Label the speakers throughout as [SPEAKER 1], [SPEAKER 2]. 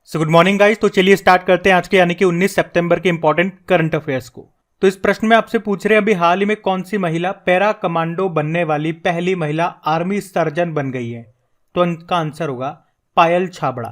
[SPEAKER 1] So good morning guys. तो चलिए start करते हैं आज के यानी कि 19 सितंबर के इंपॉर्टेंट करंट अफेयर्स को। तो इस प्रश्न में आपसे पूछ रहे हैं अभी हाल ही में कौन सी महिला पैरा कमांडो बनने वाली पहली महिला आर्मी सर्जन बन गई है। तो इनका आंसर होगा पायल छाबड़ा।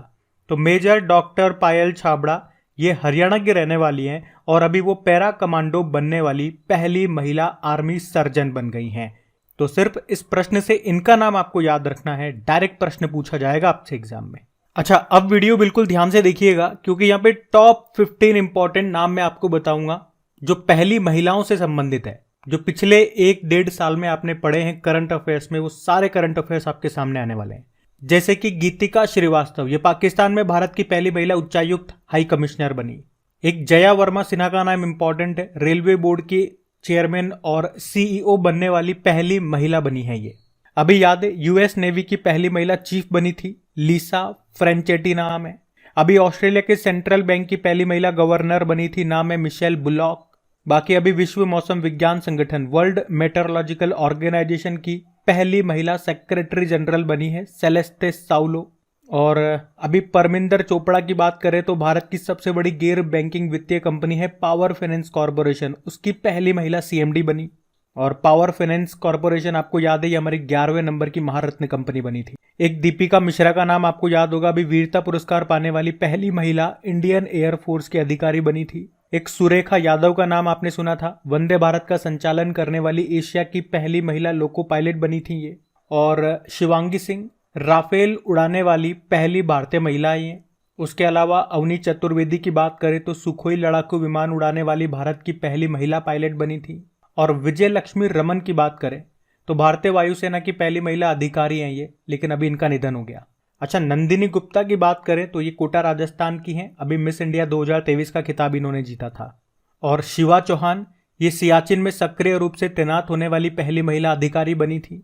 [SPEAKER 1] तो मेजर डॉक्टर पायल छाबड़ा ये हरियाणा की रहने वाली हैं और अभी वो पैरा कमांडो बनने वाली पहली महिला आर्मी सर्जन बन गई हैं। तो सिर्फ इस प्रश्न से इनका नाम आपको याद रखना है, डायरेक्ट प्रश्न पूछा जाएगा आपसे एग्जाम में। अच्छा, अब वीडियो बिल्कुल ध्यान से देखिएगा क्योंकि यहाँ पे टॉप 15 इंपॉर्टेंट नाम मैं आपको बताऊंगा जो पहली महिलाओं से संबंधित है। जो पिछले 1-1.5 साल में आपने पढ़े हैं करंट अफेयर्स में, वो सारे करंट अफेयर्स आपके सामने आने वाले हैं। जैसे कि गीतिका श्रीवास्तव, ये पाकिस्तान में भारत की पहली महिला उच्चायुक्त हाई कमिश्नर बनी। एक जया वर्मा सिन्हा का नाम इंपॉर्टेंट है, रेलवे बोर्ड की चेयरमैन और सीईओ बनने वाली पहली महिला बनी है ये। अभी याद है यूएस नेवी की पहली महिला चीफ बनी थी, लीसा फ्रेंचेटी नाम है। अभी ऑस्ट्रेलिया के सेंट्रल बैंक की पहली महिला गवर्नर बनी थी, नाम है मिशेल बुलॉक। बाकी अभी विश्व मौसम विज्ञान संगठन वर्ल्ड मेटरोलॉजिकल ऑर्गेनाइजेशन की पहली महिला सेक्रेटरी जनरल बनी है, सेलेस्टे साउलो। और अभी परमिंदर चोपड़ा की बात करें तो भारत की सबसे बड़ी गैर बैंकिंग वित्तीय कंपनी है पावर फाइनेंस कॉर्पोरेशन, उसकी पहली महिला सीएमडी बनी। और पावर फाइनेंस कॉर्पोरेशन आपको याद है ये हमारी 11वें नंबर की महारत्न कंपनी बनी थी। एक दीपिका मिश्रा का नाम आपको याद होगा, अभी वीरता पुरस्कार पाने वाली पहली महिला इंडियन एयरफोर्स की अधिकारी बनी थी। एक सुरेखा यादव का नाम आपने सुना था, वंदे भारत का संचालन करने वाली एशिया की पहली महिला लोको पायलट बनी थी ये। और शिवांगी सिंह राफेल उड़ाने वाली पहली भारतीय महिला ये। उसके अलावा अवनी चतुर्वेदी की बात करें तो सुखोई लड़ाकू विमान उड़ाने वाली भारत की पहली महिला पायलट बनी थी। और विजय लक्ष्मी रमन की बात करें तो भारतीय वायुसेना की पहली महिला अधिकारी हैं ये, लेकिन अभी इनका निधन हो गया। अच्छा, नंदिनी गुप्ता की बात करें तो ये कोटा राजस्थान की हैं, अभी मिस इंडिया 2023 का खिताब इन्होंने जीता था। और शिवा चौहान ये सियाचिन में सक्रिय रूप से तैनात होने वाली पहली महिला अधिकारी बनी थी।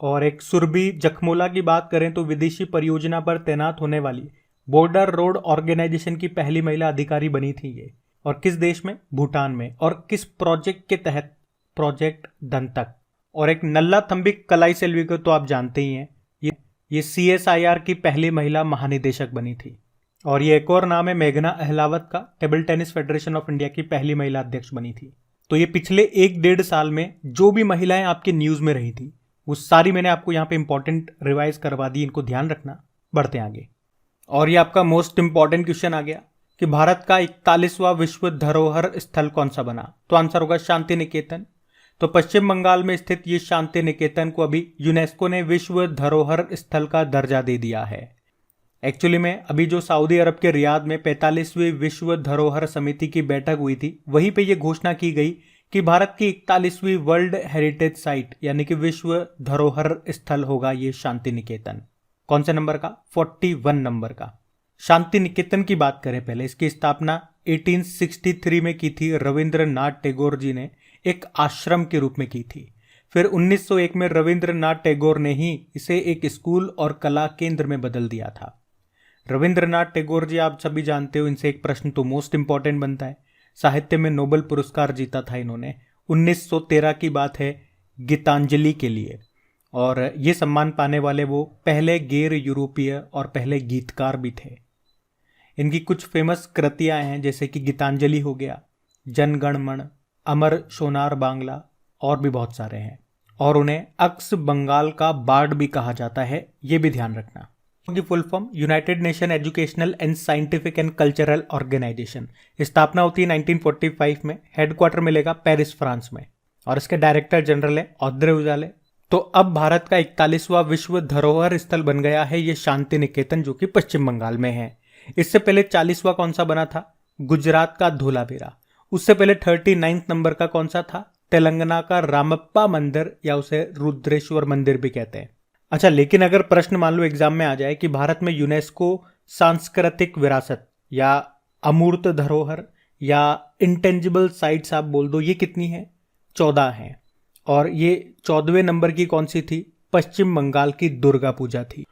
[SPEAKER 1] और एक सुरभि जखमोला की बात करें तो विदेशी परियोजना पर तैनात होने वाली बॉर्डर रोड ऑर्गेनाइजेशन की पहली महिला अधिकारी बनी थी ये। और किस देश में? भूटान में। और किस प्रोजेक्ट के तहत? प्रोजेक्ट दंतक। और एक नल्ला थम्बिक कलाई सेल्वी को तो आप जानते ही हैं, ये सीएसआईआर की पहली महिला महानिदेशक बनी थी। और ये एक और नाम है मेघना अहलावत का, table tennis federation of India की पहली महिला अध्यक्ष बनी थी। तो ये पिछले 1-1.5 साल में जो भी महिलाएं आपकी न्यूज में रही थी वो सारी मैंने आपको यहाँ पे इंपॉर्टेंट रिवाइज करवा दी, इनको ध्यान रखना। बढ़ते आगे। और ये आपका मोस्ट इंपॉर्टेंट क्वेश्चन आ गया कि भारत का 41वां विश्व धरोहर स्थल कौन सा बना। तो आंसर होगा शांति निकेतन। तो पश्चिम बंगाल में स्थित ये शांति निकेतन को अभी यूनेस्को ने विश्व धरोहर स्थल का दर्जा दे दिया है। एक्चुअली में अभी जो सऊदी अरब के रियाद में 45वीं विश्व धरोहर समिति की बैठक हुई थी, वहीं पे ये घोषणा की गई कि भारत की 41वीं वर्ल्ड हेरिटेज साइट यानी कि विश्व धरोहर स्थल होगा ये शांति निकेतन। कौन से नंबर का? 41 नंबर का। शांति निकेतन की बात करें पहले, इसकी स्थापना 1863 में की थी, रविंद्रनाथ टैगोर जी ने एक आश्रम के रूप में की थी। फिर 1901 में रविंद्रनाथ टैगोर ने ही इसे एक स्कूल और कला केंद्र में बदल दिया था। रविंद्रनाथ टैगोर जी आप सभी जानते हो, इनसे एक प्रश्न तो मोस्ट इंपॉर्टेंट बनता है। साहित्य में नोबेल पुरस्कार जीता था इन्होंने, 1913 की बात है, गीतांजलि के लिए। और ये सम्मान पाने वाले वो पहले गैर यूरोपीय और पहले गीतकार भी थे। इनकी कुछ फेमस कृतियां हैं जैसे कि गीतांजलि हो गया, जन गण मन, अमर सोनार बांग्ला, और भी बहुत सारे हैं। और उन्हें अक्स बंगाल का बार्ड भी कहा जाता है, ये भी ध्यान रखना। की full form United Nation Educational and Scientific and Cultural Organization. स्थापना होती है 1945 में, हेडक्वार्टर मिलेगा पेरिस फ्रांस में। और इसके डायरेक्टर जनरल है ऑद्रे उजाले। तो अब भारत का 41वां विश्व धरोहर स्थल बन गया है ये शांति निकेतन, जो कि पश्चिम बंगाल में है। इससे पहले 40वां कौन सा बना था? गुजरात का धोलावीरा। उससे पहले 39 नंबर का कौन सा था? तेलंगाना का रामप्पा मंदिर, या उसे रुद्रेश्वर मंदिर भी कहते हैं। अच्छा, लेकिन अगर प्रश्न मान लो एग्जाम में आ जाए कि भारत में यूनेस्को सांस्कृतिक विरासत या अमूर्त धरोहर या इंटेंजिबल साइट्स आप बोल दो, ये कितनी है? 14 है। और ये 14वें नंबर की कौन सी थी? पश्चिम बंगाल की दुर्गा पूजा थी।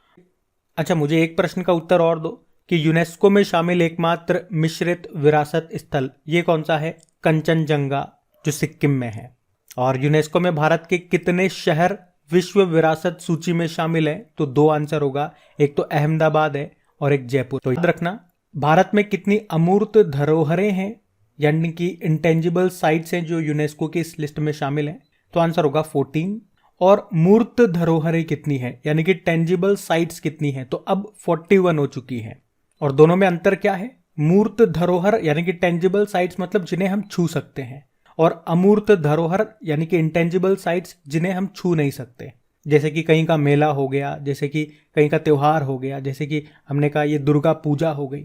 [SPEAKER 1] अच्छा, मुझे एक प्रश्न का उत्तर और दो कि यूनेस्को में शामिल एकमात्र मिश्रित विरासत स्थल ये कौन सा है? कंचनजंगा, जो सिक्किम में है। और यूनेस्को में भारत के कितने शहर विश्व विरासत सूची में शामिल है? तो 2 आंसर होगा, एक तो अहमदाबाद है और एक जयपुर। तो याद रखना भारत में कितनी अमूर्त धरोहरें हैं यानी कि इंटेंजिबल साइट्स हैं जो यूनेस्को की इस लिस्ट में शामिल हैं? तो आंसर होगा 14। और मूर्त धरोहरें कितनी है यानी कि टेंजिबल साइट्स कितनी है? तो अब 41 हो चुकी है। और दोनों में अंतर क्या है? मूर्त धरोहर यानी कि टेंजिबल साइट्स मतलब जिन्हें हम छू सकते हैं, और अमूर्त धरोहर यानी कि इंटेंजिबल साइट्स जिन्हें हम छू नहीं सकते, जैसे कि कहीं का मेला हो गया, जैसे कि कहीं का त्योहार हो गया, जैसे कि हमने कहा ये दुर्गा पूजा हो गई,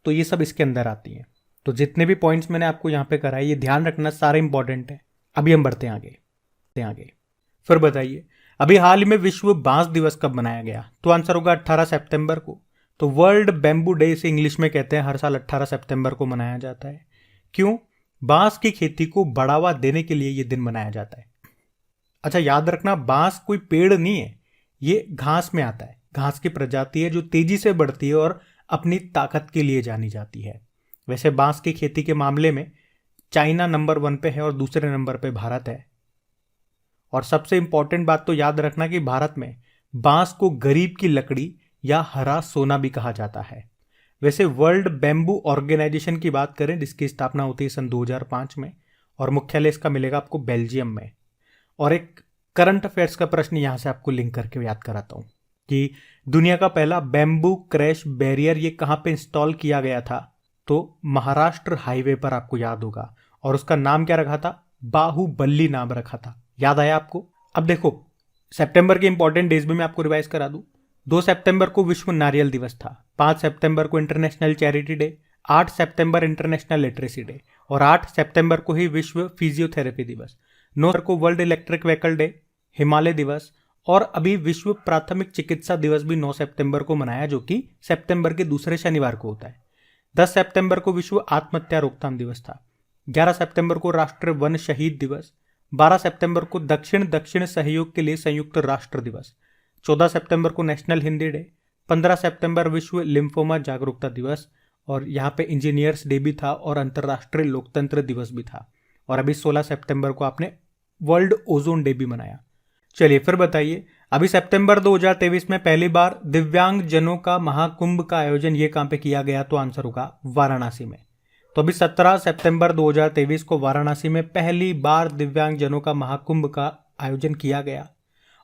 [SPEAKER 1] तो ये सब इसके अंदर आती हैं। तो जितने भी पॉइंट्स मैंने आपको यहाँ पे कराए ये ध्यान रखना, सारे इंपॉर्टेंट है। अभी हम बढ़ते हैं आगे। फिर बताइए, अभी हाल ही में विश्व बांस दिवस कब मनाया गया? तो आंसर होगा 18 सितंबर को। तो वर्ल्ड बैम्बू डे इसे इंग्लिश में कहते हैं, हर साल 18 सितंबर को मनाया जाता है। क्यों? बांस की खेती को बढ़ावा देने के लिए यह दिन मनाया जाता है। अच्छा, याद रखना, बांस कोई पेड़ नहीं है, ये घास में आता है। घास की प्रजाति है जो तेजी से बढ़ती है और अपनी ताकत के लिए जानी जाती है। वैसे बांस की खेती के मामले में चाइना नंबर 1 पे है और दूसरे नंबर पे भारत है। और सबसे इंपॉर्टेंट बात तो याद रखना कि भारत में बांस को गरीब की लकड़ी या हरा सोना भी कहा जाता है। वैसे वर्ल्ड बैम्बू ऑर्गेनाइजेशन की बात करें, जिसकी स्थापना होती है सन 2005 में, और मुख्यालय इसका मिलेगा आपको बेल्जियम में। और एक करंट अफेयर्स का प्रश्न यहां से आपको लिंक करके याद कराता हूं कि दुनिया का पहला बैम्बू क्रैश बैरियर ये कहां पे इंस्टॉल किया गया था? तो महाराष्ट्र हाईवे पर, आपको याद होगा। और उसका नाम क्या रखा था? बाहुबली नाम रखा था। याद आया आपको? अब देखो, सितंबर के इंपॉर्टेंट डेज भी मैं आपको रिवाइज करा दूं। 2 सितंबर को विश्व नारियल दिवस था, 5 सितंबर को इंटरनेशनल चैरिटी डे, 8 सितंबर इंटरनेशनल लिटरेसी डे, और 8 सितंबर को ही विश्व फिजियोथेरेपी दिवस, 9 को world electric vehicle day, Himalaya दिवस, और अभी विश्व प्राथमिक चिकित्सा दिवस भी 9 सितंबर को मनाया, जो कि सितंबर के दूसरे शनिवार को होता है। 10 सितंबर को विश्व आत्महत्या रोकथाम दिवस था। 11 सितंबर को राष्ट्रीय वन शहीद दिवस। 12 सितंबर को दक्षिण दक्षिण सहयोग के लिए संयुक्त राष्ट्र दिवस। 14 सितंबर को नेशनल हिंदी डे। 15 सितंबर विश्व लिम्फोमा जागरूकता दिवस, और यहाँ पे इंजीनियर्स डे भी था और अंतर्राष्ट्रीय लोकतंत्र दिवस भी था। और अभी 16 सितंबर को आपने वर्ल्ड ओजोन डे भी मनाया। चलिए फिर बताइए, अभी सितंबर 2023 में पहली बार दिव्यांग जनों का महाकुंभ का आयोजन ये कहां पे किया गया? तो आंसर होगा वाराणसी में। तो अभी 17 सितंबर 2023 को वाराणसी में पहली बार दिव्यांग जनों का महाकुंभ का आयोजन किया गया।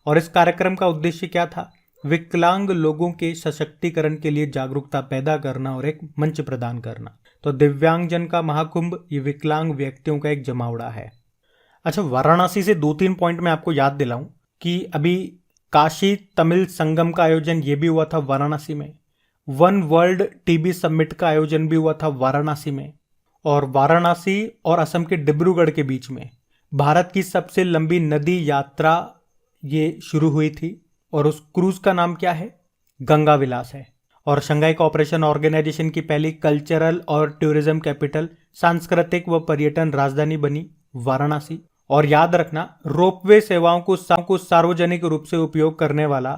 [SPEAKER 1] और इस कार्यक्रम का उद्देश्य क्या था? विकलांग लोगों के सशक्तिकरण के लिए जागरूकता पैदा करना और एक मंच प्रदान करना। तो दिव्यांगजन का महाकुंभ ये विकलांग व्यक्तियों का एक जमावड़ा है। अच्छा, वाराणसी से 2-3 पॉइंट मैं आपको याद दिलाऊं कि अभी काशी तमिल संगम का आयोजन ये भी हुआ था वाराणसी में। वन वर्ल्ड टीबी समिट का आयोजन भी हुआ था वाराणसी में। और वाराणसी और असम के डिब्रूगढ़ के बीच में भारत की सबसे लंबी नदी यात्रा ये शुरू हुई थी, और उस क्रूज का नाम क्या है? गंगा विलास है। और शंघाई कोऑपरेशन ऑर्गेनाइजेशन की पहली कल्चरल और टूरिज्म कैपिटल, सांस्कृतिक व पर्यटन राजधानी बनी वाराणसी। और याद रखना, रोपवे सेवाओं को सार्वजनिक रूप से उपयोग करने वाला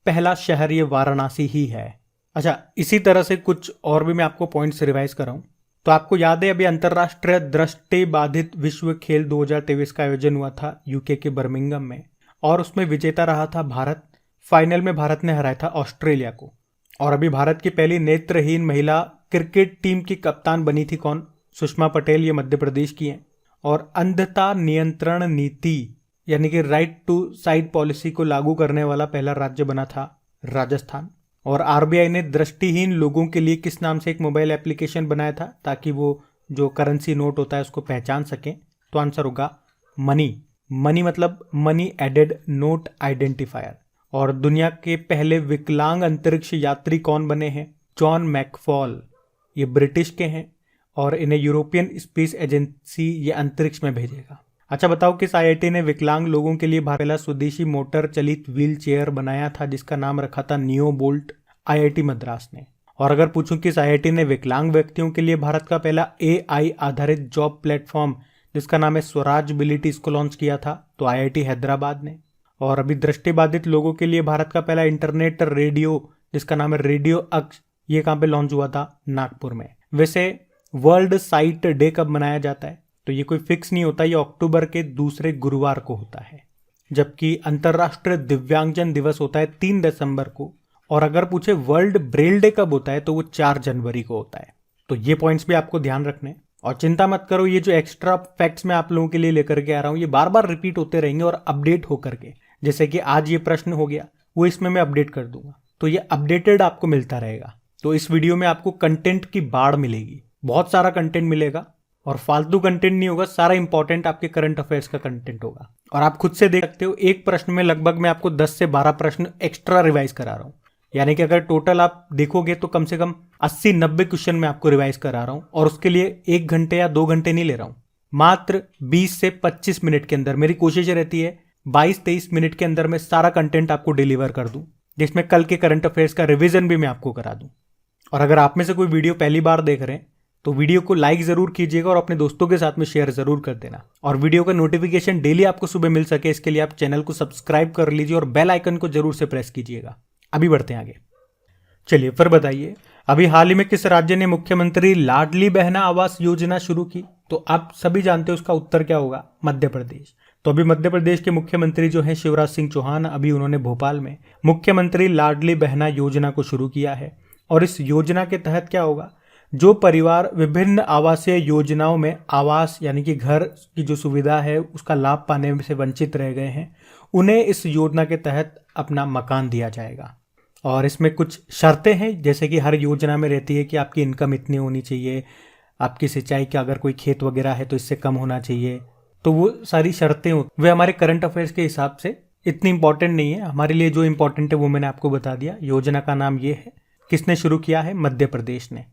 [SPEAKER 1] पहला शहर ये वाराणसी ही है। अच्छा, इसी तरह से कुछ और भी मैं आपको पॉइंट्स रिवाइज कराऊं तो आपको याद है अभी अंतर्राष्ट्रीय दृष्टि बाधित विश्व खेल 2023 का आयोजन हुआ था यूके के बर्मिंघम में, और उसमें विजेता रहा था भारत। फाइनल में भारत ने हराया था ऑस्ट्रेलिया को। और अभी भारत की पहली नेत्रहीन महिला क्रिकेट टीम की कप्तान बनी थी कौन? सुषमा पटेल, ये मध्य प्रदेश की हैं। और अंधता नियंत्रण नीति यानी कि राइट टू साइट पॉलिसी को लागू करने वाला पहला राज्य बना था राजस्थान। और आरबीआई ने दृष्टिहीन लोगों के लिए किस नाम से एक मोबाइल एप्लीकेशन बनाया था ताकि वो जो करेंसी नोट होता है उसको पहचान सकें? तो आंसर होगा मनी। मनी मतलब मनी एडेड नोट आइडेंटिफायर। और दुनिया के पहले विकलांग अंतरिक्ष यात्री कौन बने हैं? जॉन मैकफॉल, ये ब्रिटिश के हैं, और इन्हें यूरोपियन स्पेस एजेंसी ये अंतरिक्ष में भेजेगा। अच्छा बताओ, किस आईआईटी ने विकलांग लोगों के लिए पहला स्वदेशी मोटर चलित व्हील चेयर बनाया था जिसका नाम रखा था नियो बोल्ट? आईआईटी मद्रास ने। और अगर पूछूं किस आईआईटी ने विकलांग व्यक्तियों के लिए भारत का पहला एआई आधारित जॉब प्लेटफॉर्म जिसका नाम है स्वराज बिलिटी इसको लॉन्च किया था? तो आईआईटी हैदराबाद ने। और अभी दृष्टिबाधित लोगों के लिए भारत का पहला इंटरनेट रेडियो जिसका नाम है रेडियो अक्ष, ये कहां पे लॉन्च हुआ था? नागपुर में। वैसे वर्ल्ड साइट डे कब मनाया जाता है? तो ये कोई फिक्स नहीं होता, ये अक्टूबर के दूसरे गुरुवार को होता है। जबकि अंतर्राष्ट्रीय दिव्यांगजन दिवस होता है 3 दिसंबर को, और अगर पूछे वर्ल्ड ब्रेल डे कब होता है तो वो 4 जनवरी को होता है। तो ये पॉइंट्स भी आपको ध्यान रखने हैं। और चिंता मत करो, ये जो एक्स्ट्रा फैक्ट्स मैं आप लोगों के लिए लेकर के आ रहा हूँ ये बार बार रिपीट होते रहेंगे और अपडेट होकर के, जैसे कि आज ये प्रश्न हो गया वो इसमें मैं अपडेट कर दूंगा, तो ये अपडेटेड आपको मिलता रहेगा। तो इस वीडियो में आपको कंटेंट की बाढ़ मिलेगी, बहुत सारा कंटेंट मिलेगा और फालतू कंटेंट नहीं होगा, सारा इंपॉर्टेंट आपके करंट अफेयर्स का कंटेंट होगा। और आप खुद से देख सकते हो एक प्रश्न में लगभग मैं आपको 10 से 12 प्रश्न एक्स्ट्रा रिवाइज करा रहा हूँ, यानी कि अगर टोटल आप देखोगे तो कम से कम 80-90 क्वेश्चन मैं आपको रिवाइज करा रहा हूं और उसके लिए 1 घंटे या 2 घंटे नहीं ले रहा हूं, मात्र 20 से 25 मिनट के अंदर। मेरी कोशिश रहती है 22-23 मिनट के अंदर मैं सारा कंटेंट आपको डिलीवर कर दूं, जिसमें कल के करंट अफेयर्स का रिवीजन भी मैं आपको करा दूं। और अगर आप में से कोई वीडियो पहली बार देख रहे हैं तो वीडियो को लाइक जरूर कीजिएगा और अपने दोस्तों के साथ में शेयर जरूर कर देना। और वीडियो का नोटिफिकेशन डेली आपको सुबह मिल सके इसके लिए आप चैनल को सब्सक्राइब कर लीजिए और बेल आइकन को जरूर से प्रेस कीजिएगा। अभी बढ़ते हैं आगे। चलिए फिर बताइए, अभी हाल ही में किस राज्य ने मुख्यमंत्री लाडली बहना आवास योजना शुरू की? तो आप सभी जानते हो उसका उत्तर क्या होगा, मध्य प्रदेश। तो अभी मध्य प्रदेश के मुख्यमंत्री जो हैं शिवराज सिंह चौहान, अभी उन्होंने भोपाल में मुख्यमंत्री लाडली बहना योजना को शुरू किया है। और इस योजना के तहत क्या होगा, जो परिवार विभिन्न आवासीय योजनाओं में आवास यानी कि घर की जो सुविधा है उसका लाभ पाने से वंचित रह गए हैं, उन्हें इस योजना के तहत अपना मकान दिया जाएगा। और इसमें कुछ शर्तें हैं, जैसे कि हर योजना में रहती है कि आपकी इनकम इतनी होनी चाहिए, आपकी सिंचाई का अगर कोई खेत वगैरह है तो इससे कम होना चाहिए। तो वो सारी शर्तें वे हमारे करंट अफेयर्स के हिसाब से इतनी इंपॉर्टेंट नहीं है, हमारे लिए जो इंपॉर्टेंट है वो मैंने आपको बता दिया। योजना का नाम ये है, किसने शुरू किया है, मध्य प्रदेश ने।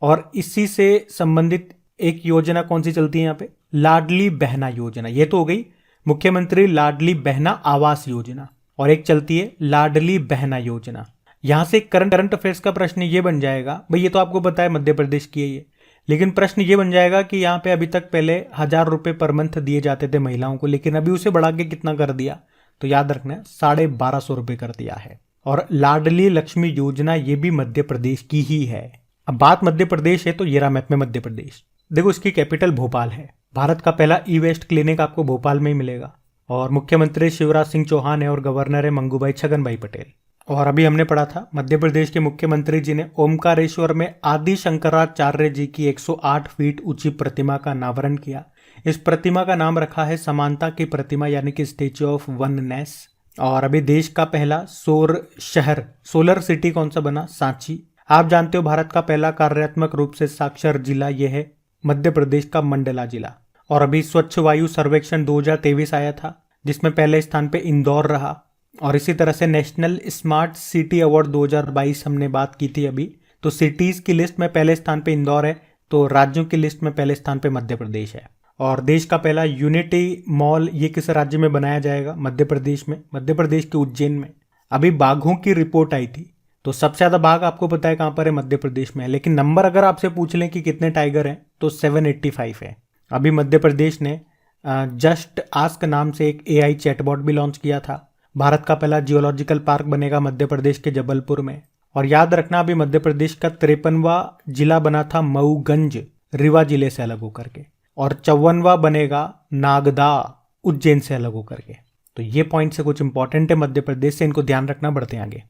[SPEAKER 1] और इसी से संबंधित एक योजना कौन सी चलती है यहाँ पे, लाडली बहना योजना। ये तो हो गई मुख्यमंत्री लाडली बहना आवास योजना, और एक चलती है लाडली बहना योजना। यहां से करंट अफेयर्स का प्रश्न ये बन जाएगा, भाई ये तो आपको पता है मध्य प्रदेश की है ये, लेकिन प्रश्न ये बन जाएगा कि यहाँ पे अभी तक पहले 1000 रुपए पर मंथ दिए जाते थे महिलाओं को, लेकिन अभी उसे बढ़ा के कितना कर दिया, तो याद रखना 1250 रुपए कर दिया है। और लाडली लक्ष्मी योजना ये भी मध्य प्रदेश की ही है। अब बात मध्य प्रदेश है तो ये रहा मैप में मध्य प्रदेश। देखो इसकी कैपिटल भोपाल है, भारत का पहला ई वेस्ट क्लिनिक आपको भोपाल में ही मिलेगा। और मुख्यमंत्री शिवराज सिंह चौहान है और गवर्नर है मंगूभाई छगनभाई पटेल। और अभी हमने पढ़ा था मध्य प्रदेश के मुख्यमंत्री जी ने ओमकारेश्वर में आदि शंकराचार्य जी की 108 फीट ऊंची प्रतिमा का अनावरण किया। इस प्रतिमा का नाम रखा है समानता की प्रतिमा, यानी कि स्टेच्यू ऑफ वननेस। और अभी देश का पहला सोलर सिटी कौन सा बना, सांची। आप जानते हो भारत का पहला कार्यात्मक रूप से साक्षर जिला यह है मध्य प्रदेश का मंडला जिला। और अभी स्वच्छ वायु सर्वेक्षण 2023 आया था, जिसमें पहले स्थान पे इंदौर रहा। और इसी तरह से नेशनल स्मार्ट सिटी अवार्ड 2022 हमने बात की थी अभी, तो सिटीज की लिस्ट में पहले स्थान पे इंदौर है, तो राज्यों की लिस्ट में पहले स्थान पे मध्य प्रदेश है। और देश का पहला यूनिटी मॉल ये किस राज्य में बनाया जाएगा, मध्य प्रदेश में, मध्य प्रदेश के उज्जैन में। अभी बाघों की रिपोर्ट आई थी, तो सबसे ज्यादा बाघ आपको पता है कहां पर है, मध्य प्रदेश में है। लेकिन नंबर अगर आपसे पूछ लें कि कितने टाइगर हैं तो 785 है। अभी मध्य प्रदेश ने जस्ट आस्क नाम से एक AI चैटबॉट भी लॉन्च किया था। भारत का पहला जियोलॉजिकल पार्क बनेगा मध्य प्रदेश के जबलपुर में। और याद रखना अभी मध्य प्रदेश का 53वां जिला बना था मऊगंज, रीवा जिले से अलग होकर के। और 54वां बनेगा नागदा, उज्जैन से अलग होकर के। तो ये पॉइंट से कुछ इंपॉर्टेंट है मध्य प्रदेश से, इनको ध्यान रखना। बढ़ते हैं आगे।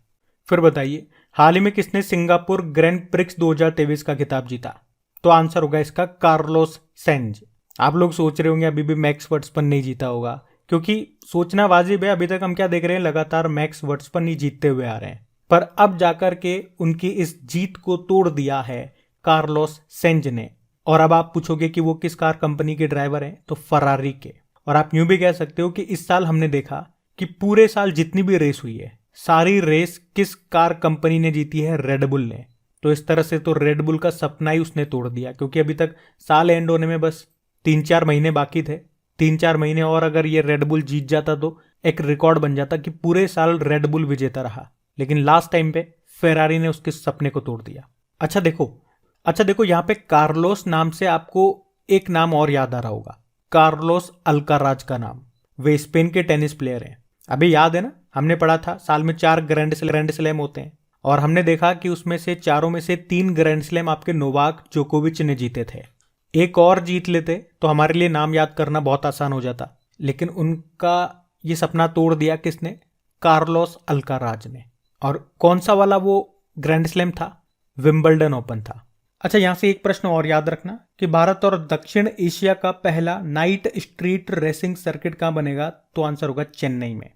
[SPEAKER 1] फिर बताइए हाल ही में किसने सिंगापुर ग्रैंड प्रिक्स 2023 का खिताब जीता? तो आंसर होगा इसका कार्लोस सेंज। आप लोग सोच रहे होंगे अभी भी मैक्स वर्स्टपन नहीं जीता होगा, क्योंकि सोचना वाजिब है, अभी तक हम क्या देख रहे हैं, लगातार मैक्स वर्स्टपन ही जीतते हुए आ रहे हैं। पर अब जाकर के उनकी इस जीत को तोड़ दिया है कार्लोस सेंज ने। और अब आप पूछोगे कि वो किस कार कंपनी के ड्राइवर हैं, तो फरारी के। और आप यूं भी कह सकते हो कि इस साल हमने देखा कि पूरे साल जितनी भी रेस हुई है, सारी रेस किस कार कंपनी ने जीती है, रेडबुल ने। तो इस तरह से तो रेडबुल का सपना ही उसने तोड़ दिया, क्योंकि अभी तक साल एंड होने में बस 3-4 महीने बाकी थे। 3-4 महीने और अगर ये रेडबुल जीत जाता तो एक रिकॉर्ड बन जाता कि पूरे साल रेडबुल विजेता रहा। लेकिन लास्ट टाइम पे फेरारी ने उसके सपने को तोड़ दिया। अच्छा देखो यहाँ पे कार्लोस नाम से आपको एक नाम और याद आ रहा होगा, कार्लोस अल्काराज का नाम। वे स्पेन के टेनिस प्लेयर हैं। अभी याद है ना, हमने पढ़ा था साल में 4 ग्रैंड स्लैम होते हैं, और हमने देखा कि उसमें से चारों में से 3 ग्रैंड स्लैम आपके नोवाक जोकोविच ने जीते थे। एक और जीत लेते तो हमारे लिए नाम याद करना बहुत आसान हो जाता, लेकिन उनका ये सपना तोड़ दिया किसने, कार्लोस अल्काराज ने। और कौन सा वाला वो ग्रैंड स्लैम था? विंबलडन ओपन था। अच्छा, यहां से एक प्रश्न और याद रखना कि भारत और दक्षिण एशिया का पहला नाइट स्ट्रीट रेसिंग सर्किट कहां बनेगा? तो आंसर होगा चेन्नई में।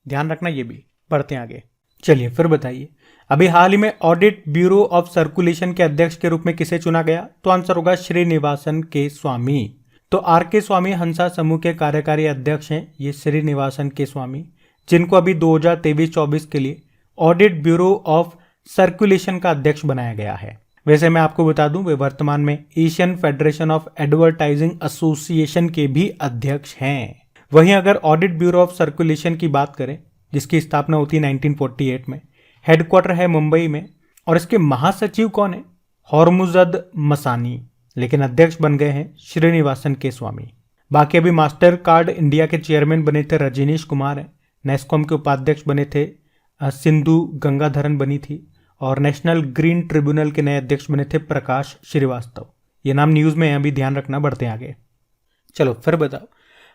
[SPEAKER 1] ध्यान रखना ये भी। बढ़ते हैं आगे। चलिए फिर बताइए, अभी हाल ही में ऑडिट ब्यूरो ऑफ सर्कुलेशन के अध्यक्ष के रूप में किसे चुना गया? तो आंसर होगा श्रीनिवासन के स्वामी। तो आर के स्वामी हंसा समूह के कार्यकारी अध्यक्ष हैं ये श्रीनिवासन के स्वामी, जिनको अभी 2023-24 के लिए ऑडिट ब्यूरो ऑफ सर्कुलेशन का अध्यक्ष बनाया गया है। वैसे मैं आपको बता दूं, वे वर्तमान में Asian federation of advertising association के भी अध्यक्ष हैं। वहीं अगर ऑडिट ब्यूरो ऑफ सर्कुलेशन की बात करें, जिसकी स्थापना होती है 1948 में, हेडक्वार्टर है मुंबई में, और इसके महासचिव कौन है? हॉर्मुजद मसानी, लेकिन अध्यक्ष बन गए हैं श्रीनिवासन के स्वामी। बाकी अभी मास्टर कार्ड इंडिया के चेयरमैन बने थे रजनीश कुमार है, नेस्कॉम के उपाध्यक्ष बने थे सिंधु गंगाधरन बनी थी, और नेशनल ग्रीन ट्रिब्यूनल के नए अध्यक्ष बने थे प्रकाश श्रीवास्तव। ये नाम न्यूज में है, अभी ध्यान रखना। बढ़ते हैं आगे। चलो फिर बताओ,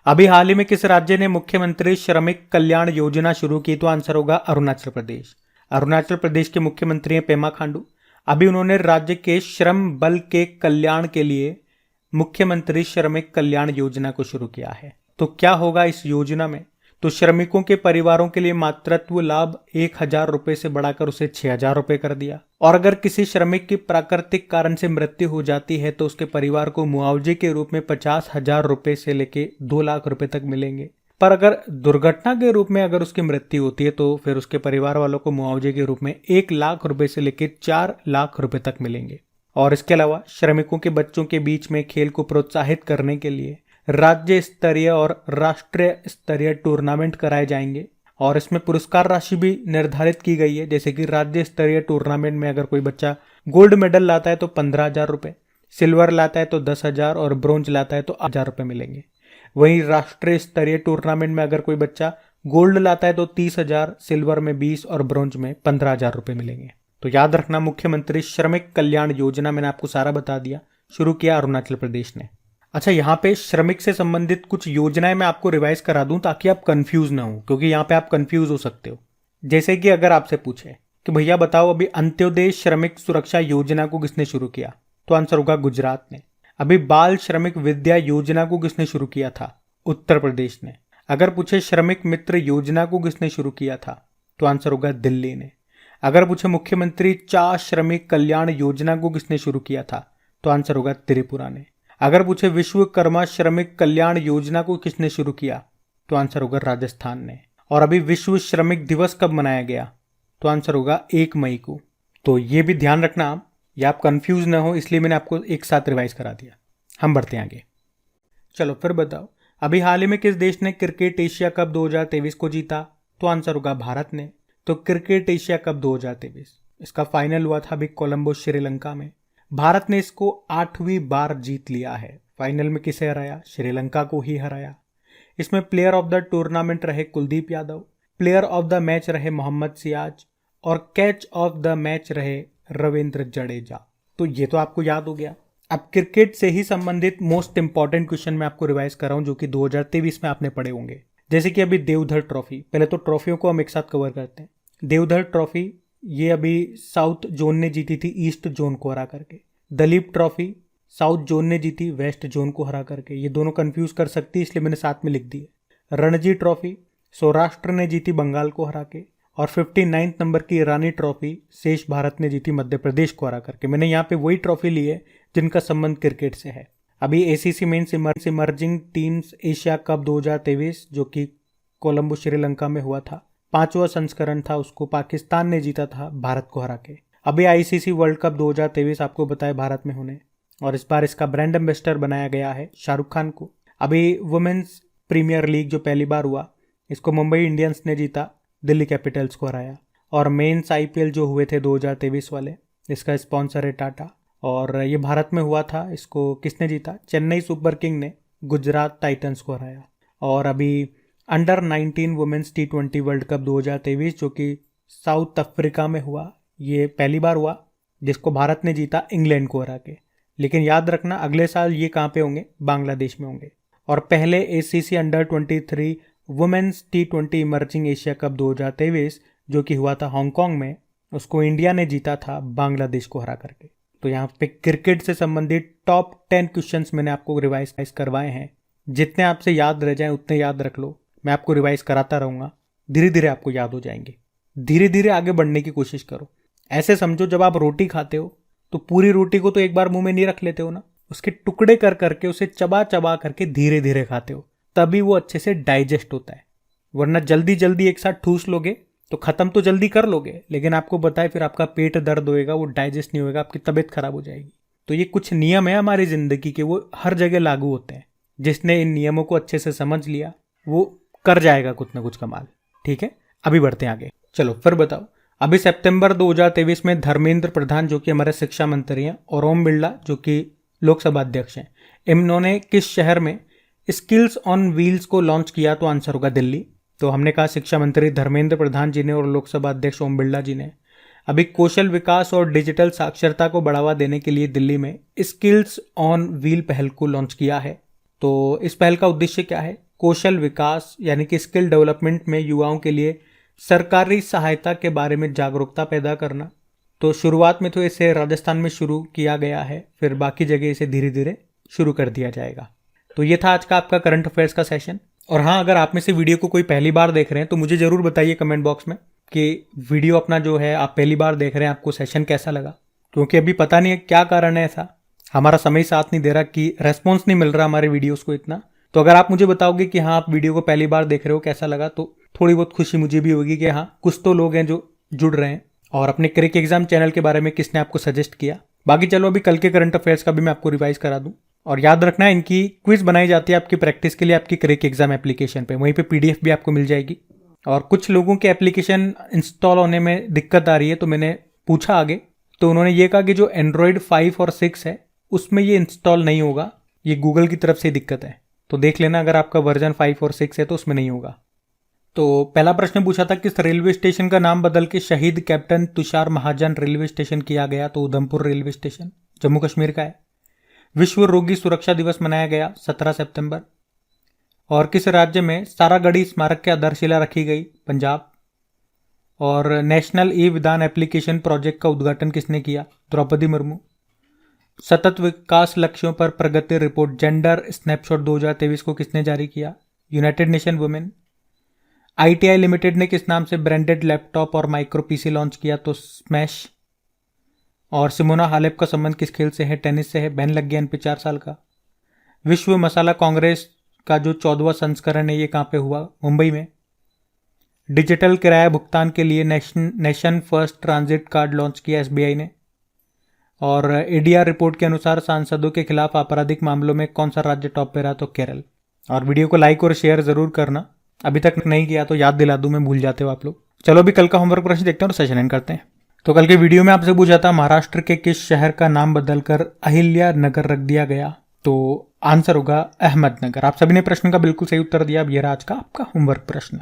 [SPEAKER 1] अभी हाल ही में किस राज्य ने मुख्यमंत्री श्रमिक कल्याण योजना शुरू की? तो आंसर होगा अरुणाचल प्रदेश। अरुणाचल प्रदेश के मुख्यमंत्री हैं पेमा खांडू। अभी उन्होंने राज्य के श्रम बल के कल्याण के लिए मुख्यमंत्री श्रमिक कल्याण योजना को शुरू किया है। तो क्या होगा इस योजना में? तो श्रमिकों के परिवारों के लिए मातृत्व लाभ 1,000 रुपए से बढ़ाकर उसे 6,000 रुपए कर दिया, और अगर किसी श्रमिक की प्राकृतिक कारण से मृत्यु हो जाती है तो उसके परिवार को मुआवजे के रूप में 50,000 रुपए से लेके 2 लाख रुपए तक मिलेंगे। पर अगर दुर्घटना के रूप में अगर उसकी मृत्यु होती है तो फिर उसके परिवार वालों को मुआवजे के रूप में 1 लाख रुपए से लेके 4 लाख रुपए तक मिलेंगे। और इसके अलावा श्रमिकों के बच्चों के बीच में खेल को प्रोत्साहित करने के लिए राज्य स्तरीय और राष्ट्रीय स्तरीय टूर्नामेंट कराए जाएंगे, और इसमें पुरस्कार राशि भी निर्धारित की गई है। जैसे कि राज्य स्तरीय टूर्नामेंट में अगर कोई बच्चा गोल्ड मेडल लाता है तो 15,000 रुपए, सिल्वर लाता है तो 10,000 और ब्रोंज लाता है तो 1,000 रुपए मिलेंगे। वहीं राष्ट्रीय स्तरीय टूर्नामेंट में अगर कोई बच्चा गोल्ड लाता है तो 30,000, सिल्वर में 20 और ब्रोंज में 15,000 रुपए मिलेंगे। तो याद रखना, मुख्यमंत्री श्रमिक कल्याण योजना मैंने आपको सारा बता दिया, शुरू किया अरुणाचल प्रदेश ने। अच्छा, यहाँ पे श्रमिक से संबंधित कुछ योजनाएं मैं आपको रिवाइज करा दूं ताकि आप कंफ्यूज ना हो, क्योंकि यहाँ पे आप कंफ्यूज हो सकते हो। जैसे कि अगर आपसे पूछे कि भैया बताओ अभी अंत्योदय श्रमिक सुरक्षा योजना को किसने शुरू किया? तो आंसर होगा गुजरात ने। अभी बाल श्रमिक विद्या योजना को किसने शुरू किया था? उत्तर प्रदेश ने। अगर पूछे श्रमिक मित्र योजना को किसने शुरू किया था? तो आंसर होगा दिल्ली ने। अगर पूछे मुख्यमंत्री चा श्रमिक कल्याण योजना को किसने शुरू किया था? तो आंसर होगा त्रिपुरा ने। अगर पूछे विश्वकर्मा श्रमिक कल्याण योजना को किसने शुरू किया? तो आंसर होगा राजस्थान ने। और अभी विश्व श्रमिक दिवस कब मनाया गया? तो आंसर होगा 1 मई को। तो ये भी ध्यान रखना आप, या आप कंफ्यूज ना हो, इसलिए मैंने आपको एक साथ रिवाइज करा दिया। हम बढ़ते हैं आगे। चलो फिर बताओ, अभी हाल ही में किस देश ने क्रिकेट एशिया कप 2023 को जीता? तो आंसर होगा भारत ने। तो क्रिकेट एशिया कप 2023 इसका फाइनल हुआ था अभी कोलंबो श्रीलंका में। भारत ने इसको 8वीं बार जीत लिया है। फाइनल में किसे हराया? श्रीलंका को ही हराया। इसमें प्लेयर ऑफ द टूर्नामेंट रहे Kuldeep Yadav, player of the match रहे मोहम्मद सिराज, और कैच ऑफ द मैच रहे रविंद्र जडेजा। तो ये तो आपको याद हो गया। अब क्रिकेट से ही संबंधित मोस्ट इंपॉर्टेंट क्वेश्चन मैं आपको रिवाइज कर रहा हूं, जो कि 2023 में आपने पढ़े होंगे। जैसे कि अभी देवधर ट्रॉफी, पहले तो ट्रॉफियों को हम एक साथ कवर करते हैं। देवधर ट्रॉफी ये अभी साउथ जोन ने जीती थी ईस्ट जोन को हरा करके। दलीप ट्रॉफी साउथ जोन ने जीती वेस्ट जोन को हरा करके। ये दोनों कंफ्यूज कर सकती है, इसलिए मैंने साथ में लिख दी है। रणजी ट्रॉफी सौराष्ट्र ने जीती बंगाल को हरा के। और 59 नंबर की ईरानी ट्रॉफी शेष भारत ने जीती मध्य प्रदेश को हरा करके। मैंने यहाँ पे वही ट्रॉफी ली है जिनका संबंध क्रिकेट से है। अभी ACC men's emerging teams Asia Cup 2023 जो कि कोलंबो श्रीलंका में हुआ था, 5वां संस्करण था, उसको पाकिस्तान ने जीता था भारत को हरा के। अभी आईसीसी वर्ल्ड कप 2023 आपको बताया भारत में होने, और इस बार इसका ब्रांड एम्बेसडर बनाया गया है शाहरुख खान को। अभी वुमेन्स प्रीमियर लीग जो पहली बार हुआ, इसको मुंबई इंडियंस ने जीता, दिल्ली कैपिटल्स को हराया। और मेंस आईपीएल जो हुए थे 2023 वाले, इसका स्पॉन्सर है टाटा, और ये भारत में हुआ था। इसको किसने जीता? चेन्नई सुपर किंग ने गुजरात टाइटंस को हराया। और अभी under 19 women's T20 world cup 2023 जो कि साउथ अफ्रीका में हुआ, ये पहली बार हुआ, जिसको भारत ने जीता इंग्लैंड को हरा के। लेकिन याद रखना अगले साल ये कहाँ पे होंगे? बांग्लादेश में होंगे। और पहले ACC under 23 women's T20 emerging Asia Cup 2023 जो कि हुआ था हांगकांग में, उसको इंडिया ने जीता था बांग्लादेश को हरा करके। तो यहाँ पे क्रिकेट से संबंधित टॉप 10 क्वेश्चंस मैंने आपको रिवाइज करवाए हैं। जितने आपसे याद रह जाएं उतने याद रख लो, मैं आपको रिवाइज कराता रहूँगा, धीरे धीरे आपको याद हो जाएंगे। धीरे धीरे आगे बढ़ने की कोशिश करो। ऐसे समझो जब आप रोटी खाते हो तो पूरी रोटी को तो एक बार मुंह में नहीं रख लेते हो ना, उसके टुकड़े कर करके उसे चबा चबा करके धीरे धीरे खाते हो, तभी वो अच्छे से डाइजेस्ट होता है। वरना जल्दी जल्दी एक साथ ठूस लोगे तो खत्म तो जल्दी कर लोगे, लेकिन आपको बताए फिर आपका पेट दर्द होएगा, वो डाइजेस्ट नहीं होएगा, आपकी तबीयत खराब हो जाएगी। तो ये कुछ नियम है हमारी जिंदगी के, वो हर जगह लागू होते हैं। जिसने इन नियमों को अच्छे से समझ लिया वो कर जाएगा कुछ ना कुछ कमाल। ठीक है, अभी बढ़ते हैं आगे। चलो फिर बताओ, अभी सितंबर 2023 में धर्मेंद्र प्रधान जो कि हमारे शिक्षा मंत्री हैं और ओम बिरला जो कि लोकसभा अध्यक्ष हैं, इन्होंने किस शहर में स्किल्स ऑन व्हील्स को लॉन्च किया? तो आंसर होगा दिल्ली। तो हमने कहा शिक्षा मंत्री धर्मेंद्र प्रधान जी ने और लोकसभा अध्यक्ष ओम बिरला जी ने अभी कौशल विकास और डिजिटल साक्षरता को बढ़ावा देने के लिए दिल्ली में स्किल्स ऑन व्हील पहल को लॉन्च किया है। तो इस पहल का उद्देश्य क्या है? कौशल विकास यानी कि स्किल डेवलपमेंट में युवाओं के लिए सरकारी सहायता के बारे में जागरूकता पैदा करना। तो शुरुआत में तो इसे राजस्थान में शुरू किया गया है, फिर बाकी जगह इसे धीरे धीरे शुरू कर दिया जाएगा। तो ये था आज का आपका करंट अफेयर्स का सेशन। और हाँ, अगर आप में से वीडियो को कोई पहली बार देख रहे हैं तो मुझे जरूर बताइए कमेंट बॉक्स में कि वीडियो अपना जो है आप पहली बार देख रहे हैं, आपको सेशन कैसा लगा। क्योंकि अभी पता नहीं है क्या कारण है ऐसा, हमारा समय साथ नहीं दे रहा कि रेस्पॉन्स नहीं मिल रहा हमारे वीडियोस को इतना। तो अगर आप मुझे बताओगे कि हाँ आप वीडियो को पहली बार देख रहे हो, कैसा लगा, तो थोड़ी बहुत खुशी मुझे भी होगी कि हाँ कुछ तो लोग हैं जो जुड़ रहे हैं। और अपने क्रिक एग्जाम चैनल के बारे में किसने आपको सजेस्ट किया। बाकी चलो अभी कल के करंट अफेयर्स का भी मैं आपको रिवाइज करा दूं। और याद रखना है इनकी क्विज बनाई जाती है आपकी प्रैक्टिस के लिए आपकी क्रिक एग्जाम एप्लीकेशन पे, वहीं पे पीडीएफ भी आपको मिल जाएगी। और कुछ लोगों के एप्लीकेशन इंस्टॉल होने में दिक्कत आ रही है, तो मैंने पूछा आगे, तो उन्होंने ये कहा कि जो एंड्रॉयड 5 और 6 है उसमें ये इंस्टॉल नहीं होगा, ये गूगल की तरफ से दिक्कत है। तो देख लेना अगर आपका वर्जन 5 और 6 है तो उसमें नहीं होगा। तो पहला प्रश्न पूछा था किस रेलवे स्टेशन का नाम बदल के शहीद कैप्टन तुषार महाजन रेलवे स्टेशन किया गया? तो उधमपुर रेलवे स्टेशन जम्मू कश्मीर का है। विश्व रोगी सुरक्षा दिवस मनाया गया 17 सितंबर। और किस राज्य में सारागढ़ी स्मारक की आधारशिला रखी गई? पंजाब। और नेशनल ई विधान एप्लीकेशन प्रोजेक्ट का उद्घाटन किसने किया? द्रौपदी मुर्मू। सतत विकास लक्ष्यों पर प्रगति रिपोर्ट जेंडर स्नैपशॉट 2023 को किसने जारी किया? United nation women. ITI limited ने किस नाम से ब्रांडेड लैपटॉप और माइक्रो पीसी लॉन्च किया? तो स्मैश। और सिमोना हालेप का संबंध किस खेल से है? टेनिस से है। बैन लग गया इन पे 4 साल का। विश्व मसाला कांग्रेस का जो 14वां संस्करण है ये कहाँ पे हुआ? मुंबई में। डिजिटल किराया भुगतान के लिए nation first transit card launch किया एसबीआई ने। और एडीआर रिपोर्ट के अनुसार सांसदों के खिलाफ आपराधिक मामलों में कौन सा राज्य टॉप पे रहा? तो केरल। और वीडियो को लाइक और शेयर जरूर करना, अभी तक नहीं किया तो याद दिला दूं मैं, भूल जाते हो आप लोग। चलो अभी कल का होमवर्क प्रश्न देखते हैं और सेशन एंड करते हैं। तो कल के वीडियो में आपसे पूछा था महाराष्ट्र के किस शहर का नाम बदलकर अहिल्या नगर रख दिया गया? तो आंसर होगा अहमदनगर। आप सभी ने प्रश्न का बिल्कुल सही उत्तर दिया। अब ये रहा आज का आपका होमवर्क प्रश्न।